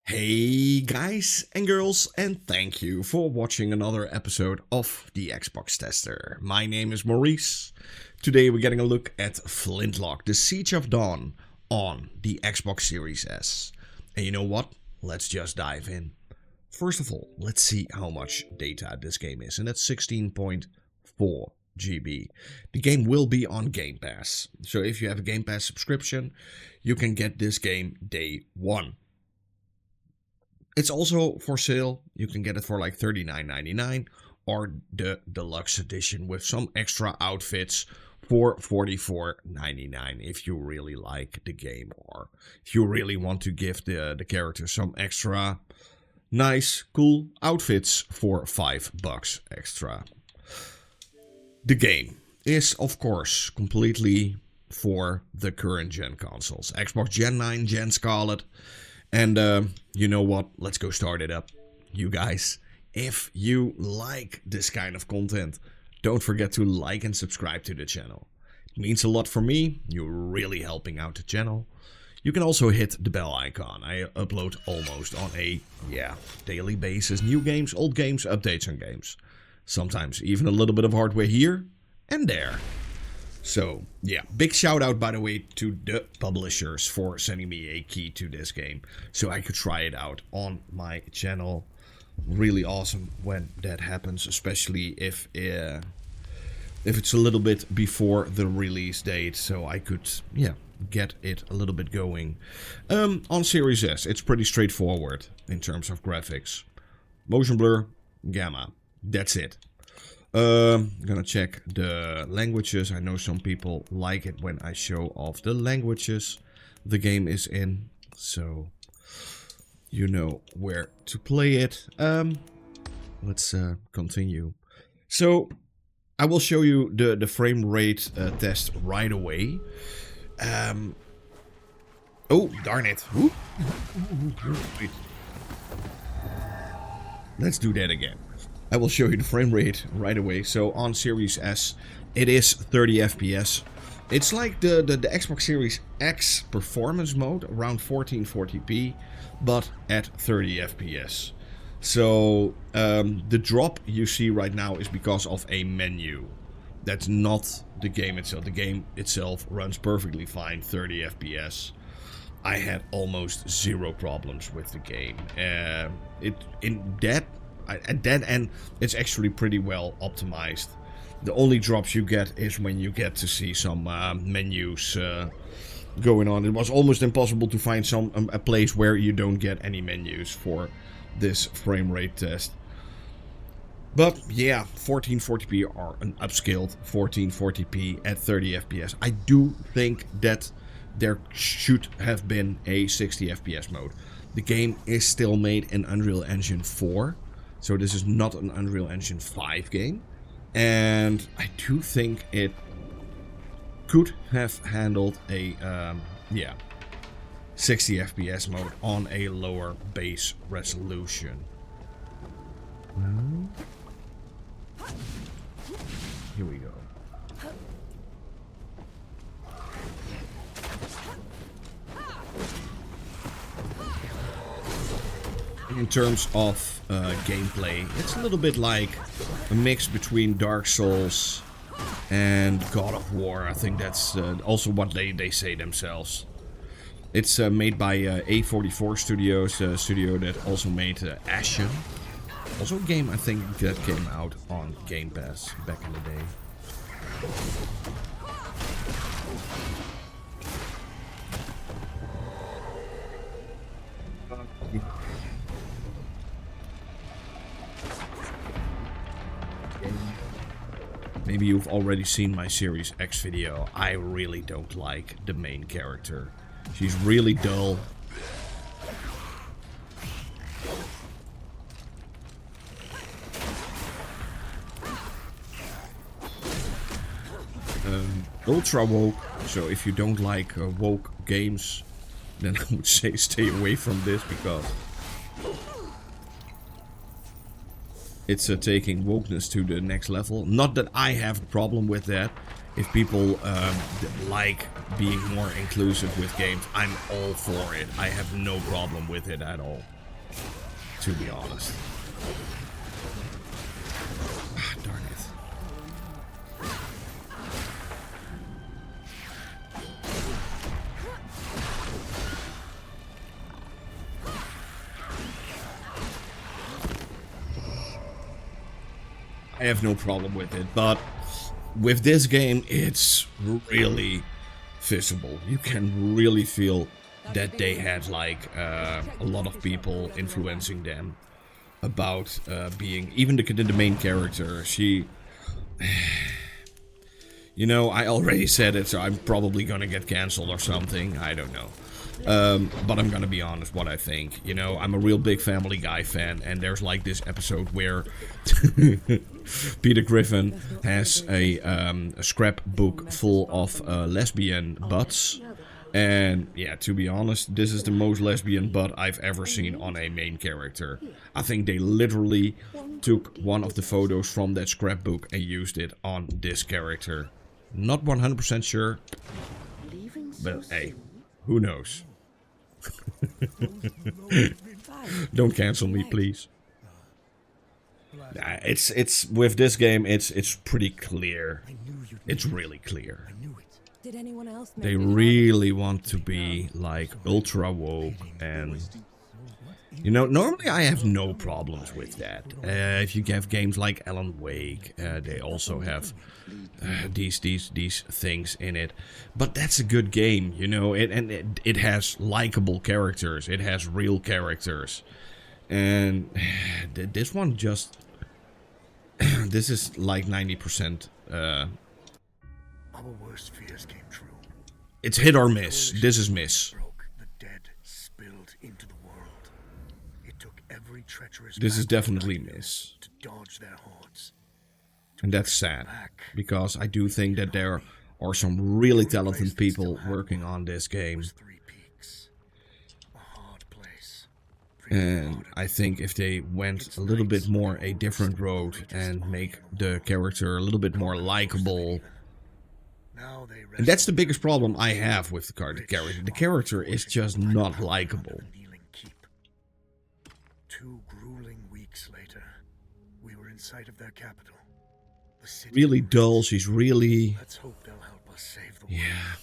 Hey guys and girls, and thank you for watching another episode of the Xbox Tester. My name is Maurice. Today we're getting a look at Flintlock, the Siege of Dawn on the Xbox Series S. And you know what? Let's just dive in. First of all, let's see how much data this game is, and that's 16.4 GB. The game will be on Gamepass, so if you have a Gamepass subscription, you can get this game day one. It's also for sale. You can get it for like $39.99 or the deluxe edition with some extra outfits for $44.99 if you really like the game, or if you really want to give the character some extra nice cool outfits for $5 extra. The game is of course completely for the current gen consoles. Xbox Gen 9, Gen Scarlet. And you know what? Let's go start it up. You guys, if you like this kind of content, don't forget to like and subscribe to the channel. It means a lot for me. You're really helping out the channel. You can also hit the bell icon. I upload almost on a daily basis. New games, old games, updates on games. Sometimes even a little bit of hardware here and there. So, yeah, big shout out, by the way, to the publishers for sending me a key to this game so I could try it out on my channel. Really awesome when that happens, especially if it's a little bit before the release date, so I could, get it a little bit going. On Series S, it's pretty straightforward in terms of graphics. Motion blur, gamma, that's it. I'm gonna check the languages. I know some people like it when I show off the languages the game is in, so you know where to play it. Let's continue. So I will show you the frame rate test right away. Oh, darn it. Wait. Let's do that again. I will show you the frame rate right away. So on Series S, it is 30 FPS. It's like the Xbox Series X performance mode, around 1440p, but at 30 FPS. So the drop you see right now is because of a menu. That's not the game itself. The game itself runs perfectly fine, 30 FPS. I had almost zero problems with the game. At that end, it's actually pretty well optimized. The only drops you get is when you get to see some menus going on. It was almost impossible to find a place where you don't get any menus for this frame rate test. But yeah, 1440p or an upscaled 1440p at 30 FPS. I do think that there should have been a 60 FPS mode. The game is still made in Unreal Engine 4. So this is not an Unreal Engine 5 game. And I do think it could have handled a 60 FPS mode on a lower base resolution. Here we go. In terms of gameplay, it's a little bit like a mix between Dark Souls and God of War. I think that's also what they say themselves. It's made by A44 Studios, a studio that also made Ashen. Also a game I think that came out on Gamepass back in the day. Maybe you've already seen my Series X video. I really don't like the main character. She's really dull. Ultra woke, so if you don't like woke games, then I would say stay away from this, because it's taking wokeness to the next level. Not that I have a problem with that. If people like being more inclusive with games, I'm all for it. I have no problem with it at all. To be honest. Ah, darn it. I have no problem with it, but with this game, it's really visible. You can really feel that they had like a lot of people influencing them about being, even the main character. She, you know, I already said it, so I'm probably gonna get cancelled or something. I don't know. But I'm gonna be honest what I think. You know, I'm a real big Family Guy fan, and there's like this episode where Peter Griffin has a scrapbook full of lesbian butts. And yeah, to be honest, this is the most lesbian butt I've ever seen on a main character. I think they literally took one of the photos from that scrapbook and used it on this character. Not 100% sure, but hey, who knows? Don't cancel me, please. It's with this game, it's pretty clear. It's really clear. Did anyone else They really want to be like ultra woke, and you know, normally I have no problems with that. If you have games like Alan Wake, they also have these things in it. But that's a good game, you know. It has likable characters. It has real characters, and this one just this is like 90%. Our worst fears came true. It's hit or miss. This is miss. The dead spilled into the world. It took every treacherous This is definitely miss. to dodge their hordes. And that's sad, because I do think that there are some really talented people working on this game. Three Peaks. A hard place. And I think if they went a little bit more a different road and make the character a little bit more likable. Now they And that's the biggest problem I have with the character. The character is just not likable. Keep. 2 grueling weeks later, we were in sight of their capital. The city. Really dull, she's really... Let's hope they'll help us save the world. Yeah.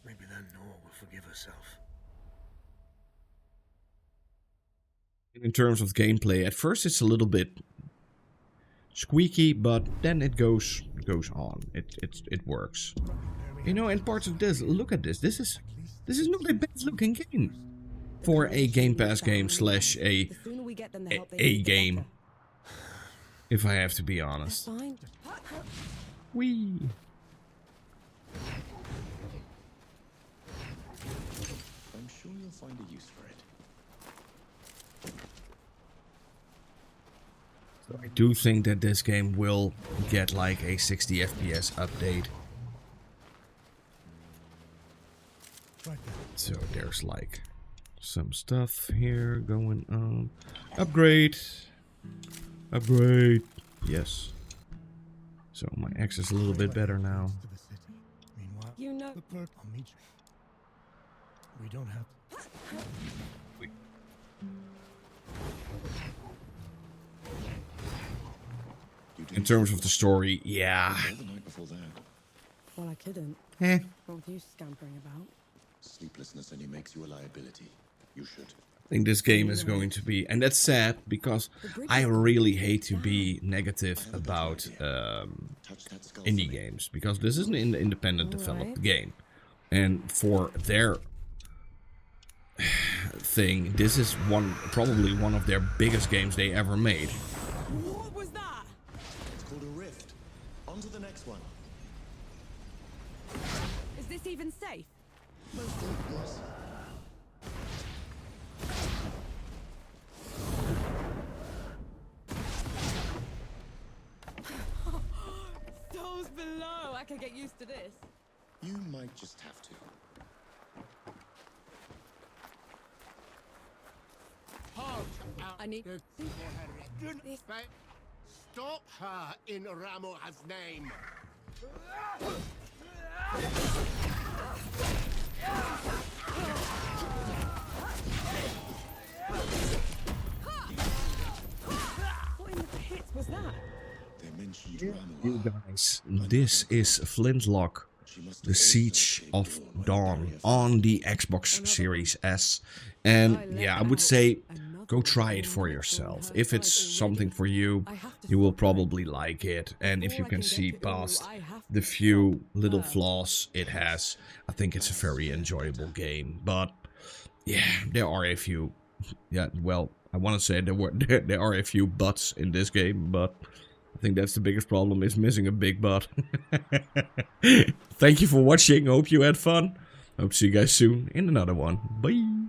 Maybe then Noah will forgive herself. In terms of gameplay, at first it's a little bit squeaky, but then it goes on. It works. You know, and parts of this, look at this. This is not a bad looking game for a Gamepass game slash a game. If I have to be honest. Whee. I'm sure you'll find a use for it. So I do think that this game will get like a 60 FPS update. So there's like some stuff here going on. Upgrade. Upgrade. Yes. So my X is a little bit better now. You know. I'll meet you. We don't have. In terms of the story, yeah. The night before that, Well, I couldn't. Eh. What with you scampering about? sleeplessness only makes you a liability. You should. I think this game is going to be, and that's sad because I really hate to be negative about Touch that skull indie for me. games, because this is an independent developed game, and for their thing, this is probably one of their biggest games they ever made. What was that? It's called a rift. On to the next one. Is this even safe? Souls below. I can get used to this. You might just have to. I need. Stop her in Ramoha's name. You guys, this is Flintlock, the Siege of Dawn on the Xbox Series S. And yeah, I would say go try it for yourself. If it's something for you, you will probably like it. And if you can see past the few little flaws it has, I think it's a very enjoyable game. But yeah, there are a few, well, I want to say there are a few buts in this game, but I think that's the biggest problem, is missing a big butt. Thank you for watching, hope you had fun. Hope to see you guys soon in another one. Bye!